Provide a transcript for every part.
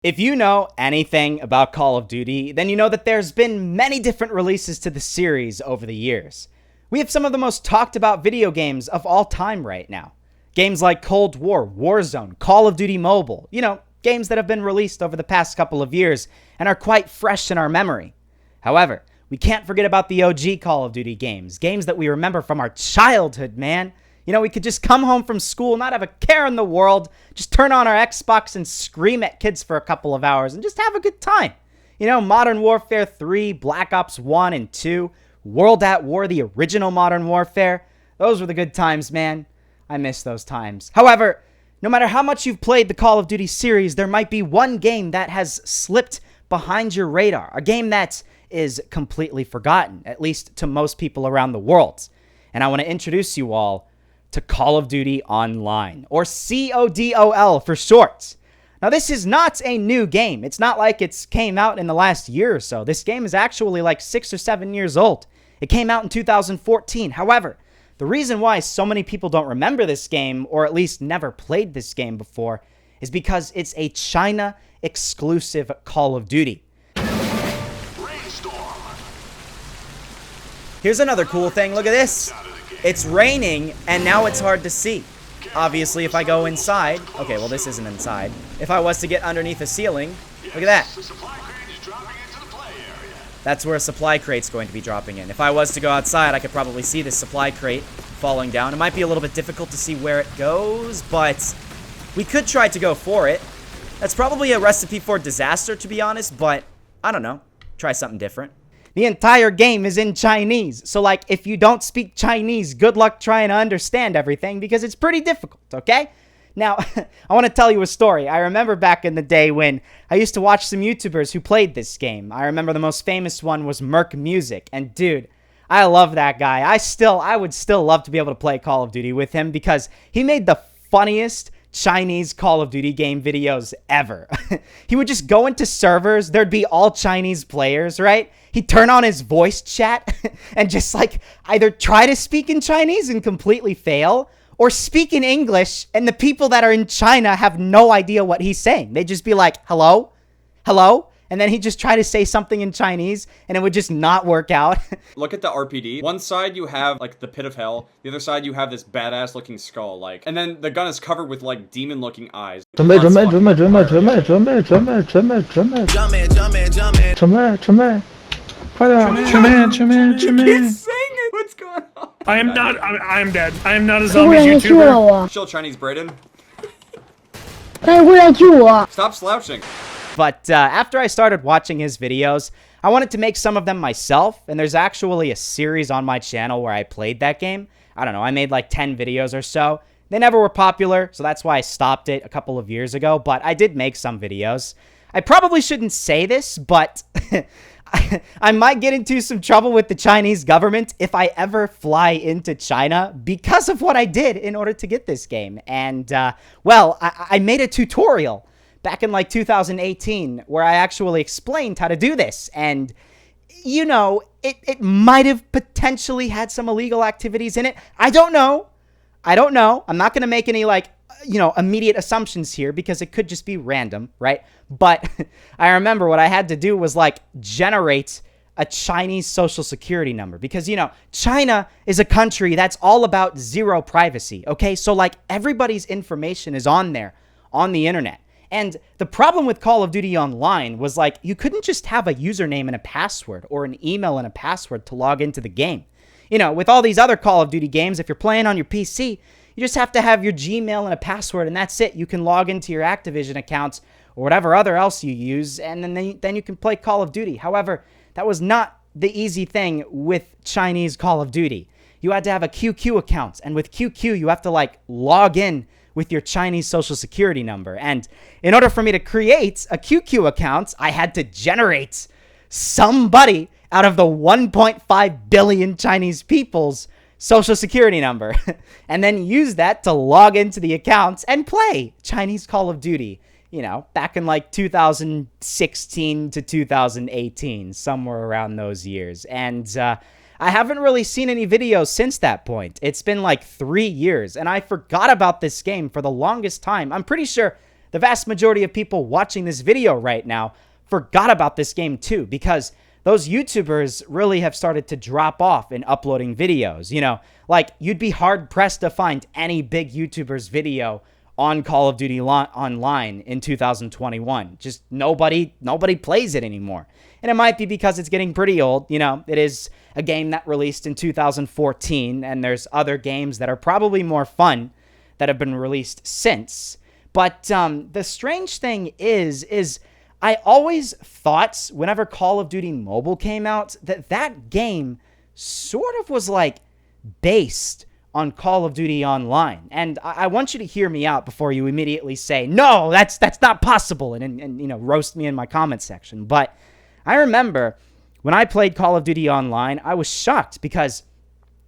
If you know anything about Call of Duty, then you know that there's been many different releases to the series over the years. We have some of the most talked about video games of all time right now. Games like Cold War, Warzone, Call of Duty Mobile, games that have been released over the past couple of years and are quite fresh in our memory. However, we can't forget about the OG Call of Duty games that we remember from our childhood, man. We could just come home from school, not have a care in the world, just turn on our Xbox and scream at kids for a couple of hours and just have a good time. Modern Warfare 3, Black Ops 1 and 2, World at War, the original Modern Warfare. Those were the good times, man. I miss those times. However, no matter how much you've played the Call of Duty series, there might be one game that has slipped behind your radar, a game that is completely forgotten, at least to most people around the world. And I want to introduce you all to Call of Duty Online, or CODOL for short. Now, this is not a new game. It's not like it's came out in the last year or so. This game is actually like 6 or 7 years old. It came out in 2014. However, the reason why so many people don't remember this game, or at least never played this game before, is because it's a China-exclusive Call of Duty. Here's another cool thing. Look at this. It's raining, and now it's hard to see. Obviously, if I go inside... Okay, well, this isn't inside. If I was to get underneath a ceiling, look at that. That's where a supply crate's going to be dropping in. If I was to go outside, I could probably see this supply crate falling down. It might be a little bit difficult to see where it goes, but we could try to go for it. That's probably a recipe for disaster, to be honest, but I don't know. Try something different. The entire game is in Chinese, so if you don't speak Chinese, good luck trying to understand everything because it's pretty difficult, okay? Now, I want to tell you a story. I remember back in the day when I used to watch some YouTubers who played this game. I remember the most famous one was Merc Music, and dude, I love that guy. I would still love to be able to play Call of Duty with him because he made the funniest Chinese Call of Duty game videos ever. He would just go into servers, there'd be all Chinese players, right? He'd turn on his voice chat and just either try to speak in Chinese and completely fail, or speak in English and the people that are in China have no idea what he's saying. They'd just be like, hello, hello, and then he'd just try to say something in Chinese and it would just not work out. Look at the RPD. One side you have the pit of hell. The other side you have this badass looking skull, and then the gun is covered with demon looking eyes. What's going on? I am dead. I am not a zombie YouTuber. Chill, Chinese Brayden. Stop slouching. But after I started watching his videos, I wanted to make some of them myself, and there's actually a series on my channel where I played that game. I don't know, I made 10 videos or so. They never were popular, so that's why I stopped it a couple of years ago, but I did make some videos. I probably shouldn't say this, but I might get into some trouble with the Chinese government if I ever fly into China because of what I did in order to get this game. And, I made a tutorial back in 2018 where I actually explained how to do this. And, it might have potentially had some illegal activities in it. I don't know. I'm not going to make any immediate assumptions here because it could just be random, right? But I remember what I had to do was generate a Chinese social security number because, China is a country that's all about zero privacy, okay? So everybody's information is on there, on the internet. And the problem with Call of Duty Online was you couldn't just have a username and a password or an email and a password to log into the game. With all these other Call of Duty games, if you're playing on your PC, you just have to have your Gmail and a password, and that's it. You can log into your Activision accounts or whatever other else you use, and then you can play Call of Duty. However, that was not the easy thing with Chinese Call of Duty. You had to have a QQ account, and with QQ, you have to log in with your Chinese social security number. And in order for me to create a QQ account, I had to generate somebody out of the 1.5 billion Chinese people's social security number and then use that to log into the accounts and play Chinese Call of Duty, back in 2016 to 2018, somewhere around those years. And I haven't really seen any videos since that point. It's been 3 years, and I forgot about this game for the longest time. I'm pretty sure the vast majority of people watching this video right now forgot about this game too, because those YouTubers really have started to drop off in uploading videos. You know, like, you'd be hard-pressed to find any big YouTuber's video on Call of Duty Online in 2021. Just nobody plays it anymore. And it might be because it's getting pretty old. You know, it is a game that released in 2014, and there's other games that are probably more fun that have been released since. But the strange thing is I always thought whenever Call of Duty Mobile came out that game sort of was like based on Call of Duty Online. And I want you to hear me out before you immediately say, no, that's not possible, and you know, roast me in my comment section. But I remember when I played Call of Duty Online, I was shocked because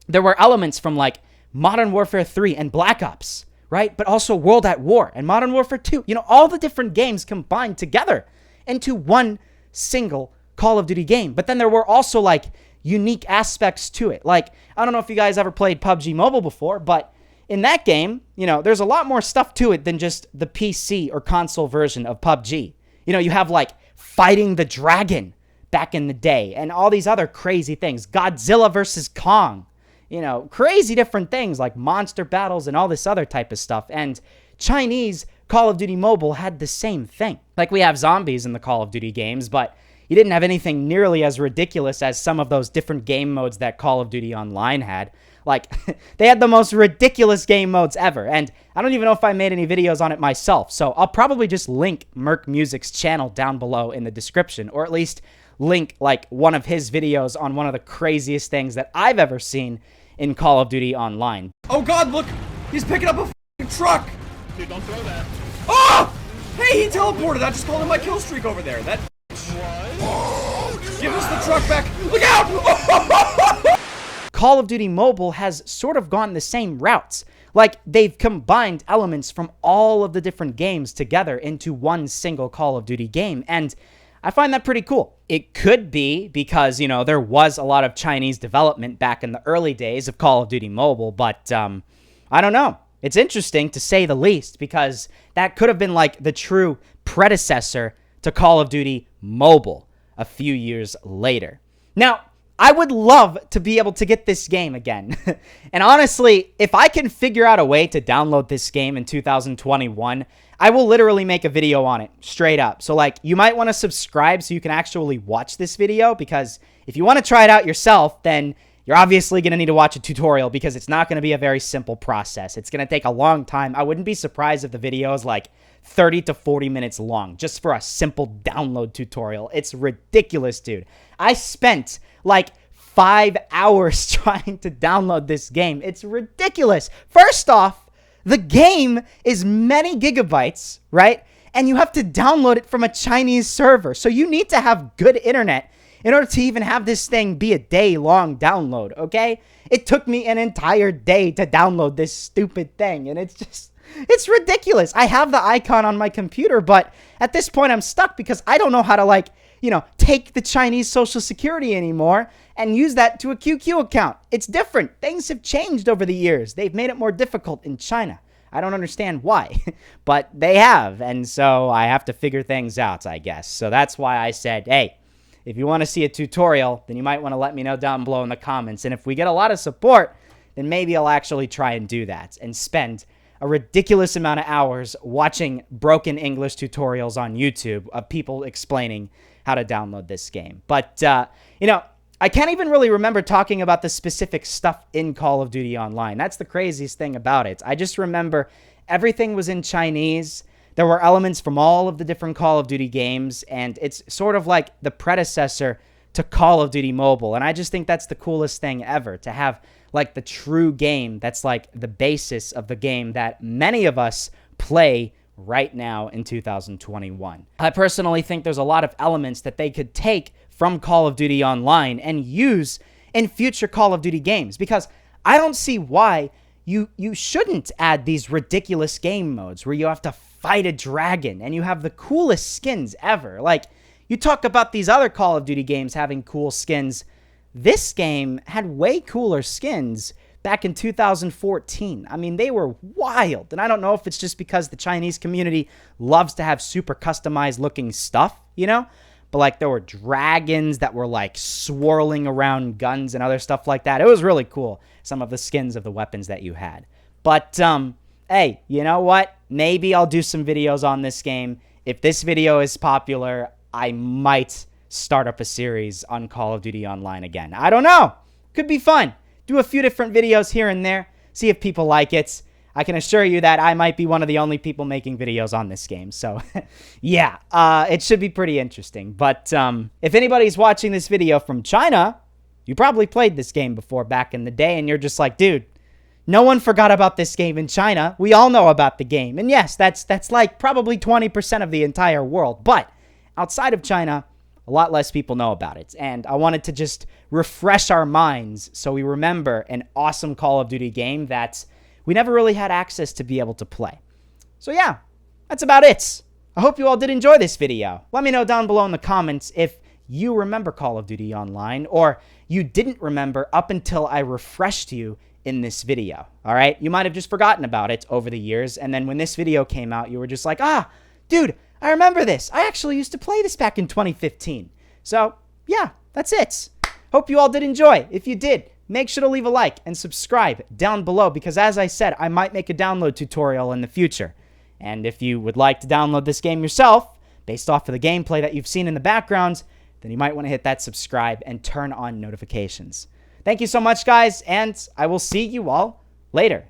there were elements from like Modern Warfare 3 and Black Ops, right? But also World at War and Modern Warfare 2. You know, all the different games combined together into one single Call of Duty game. But then there were also like unique aspects to it. Like, I don't know if you guys ever played PUBG Mobile before, but in that game, you know, there's a lot more stuff to it than just the PC or console version of PUBG. You know, you have like fighting the dragon back in the day and all these other crazy things. Godzilla versus Kong. You know, crazy different things like monster battles and all this other type of stuff. And Chinese Call of Duty Mobile had the same thing. Like, we have zombies in the Call of Duty games, but you didn't have anything nearly as ridiculous as some of those different game modes that Call of Duty Online had. Like, they had the most ridiculous game modes ever, and I don't even know if I made any videos on it myself, so I'll probably just link Merc Music's channel down below in the description, or at least link, like, one of his videos on one of the craziest things that I've ever seen in Call of Duty Online. Oh god, look! He's picking up a f***ing truck! Dude, don't throw that. Oh! Hey, he teleported! I just called him my kill streak over there. That... Give us the truck back! Look out! Call of Duty Mobile has sort of gone the same routes. Like, they've combined elements from all of the different games together into one single Call of Duty game, and I find that pretty cool. It could be because, you know, there was a lot of Chinese development back in the early days of Call of Duty Mobile, but I don't know. It's interesting to say the least, because that could have been like the true predecessor to Call of Duty Mobile a few years later. Now, I would love to be able to get this game again. And honestly, if I can figure out a way to download this game in 2021, I will literally make a video on it, straight up. So, like, you might want to subscribe so you can actually watch this video, because if you want to try it out yourself, then you're obviously going to need to watch a tutorial, because it's not going to be a very simple process. It's going to take a long time. I wouldn't be surprised if the video is like 30 to 40 minutes long just for a simple download tutorial. It's ridiculous, dude. I spent like 5 hours trying to download this game. It's ridiculous. First off, the game is many gigabytes, right? And you have to download it from a Chinese server. So you need to have good internet in order to even have this thing be a day-long download, okay? It took me an entire day to download this stupid thing, and it's ridiculous. I have the icon on my computer, but at this point I'm stuck because I don't know how to, like, you know, take the Chinese Social Security anymore and use that to a QQ account. It's different. Things have changed over the years. They've made it more difficult in China. I don't understand why, but they have, and so I have to figure things out, I guess. So that's why I said, hey, if you want to see a tutorial, then you might want to let me know down below in the comments. And if we get a lot of support, then maybe I'll actually try and do that and spend a ridiculous amount of hours watching broken English tutorials on YouTube of people explaining how to download this game. But, you know, I can't even really remember talking about the specific stuff in Call of Duty Online. That's the craziest thing about it. I just remember everything was in Chinese. There were elements from all of the different Call of Duty games, and it's sort of like the predecessor to Call of Duty Mobile. And I just think that's the coolest thing ever, to have like the true game that's like the basis of the game that many of us play right now in 2021. I personally think there's a lot of elements that they could take from Call of Duty Online and use in future Call of Duty games, because I don't see why you shouldn't add these ridiculous game modes where you have to fight a dragon and you have the coolest skins ever. Like, you talk about these other Call of Duty games having cool skins. This game had way cooler skins back in 2014. I mean, they were wild. And I don't know if it's just because the Chinese community loves to have super customized looking stuff, you know? But like there were dragons that were like swirling around guns and other stuff like that. It was really cool, some of the skins of the weapons that you had. But hey, you know what? Maybe I'll do some videos on this game. If this video is popular, I might start up a series on Call of Duty Online again. I don't know. Could be fun. Do a few different videos here and there. See if people like it. I can assure you that I might be one of the only people making videos on this game. So, yeah, it should be pretty interesting. But if anybody's watching this video from China, you probably played this game before back in the day, and you're just like, dude, no one forgot about this game in China. We all know about the game. And yes, that's like probably 20% of the entire world. But outside of China, a lot less people know about it. And I wanted to just refresh our minds so we remember an awesome Call of Duty game that we never really had access to be able to play. So yeah, that's about it. I hope you all did enjoy this video. Let me know down below in the comments if you remember Call of Duty Online or you didn't remember up until I refreshed you in this video. All right? You might have just forgotten about it over the years, and then when this video came out, you were just like, dude, I remember this. I actually used to play this back in 2015. So, yeah, that's it. Hope you all did enjoy. If you did, make sure to leave a like and subscribe down below because, as I said, I might make a download tutorial in the future. And if you would like to download this game yourself, based off of the gameplay that you've seen in the background, then you might want to hit that subscribe and turn on notifications. Thank you so much, guys, and I will see you all later.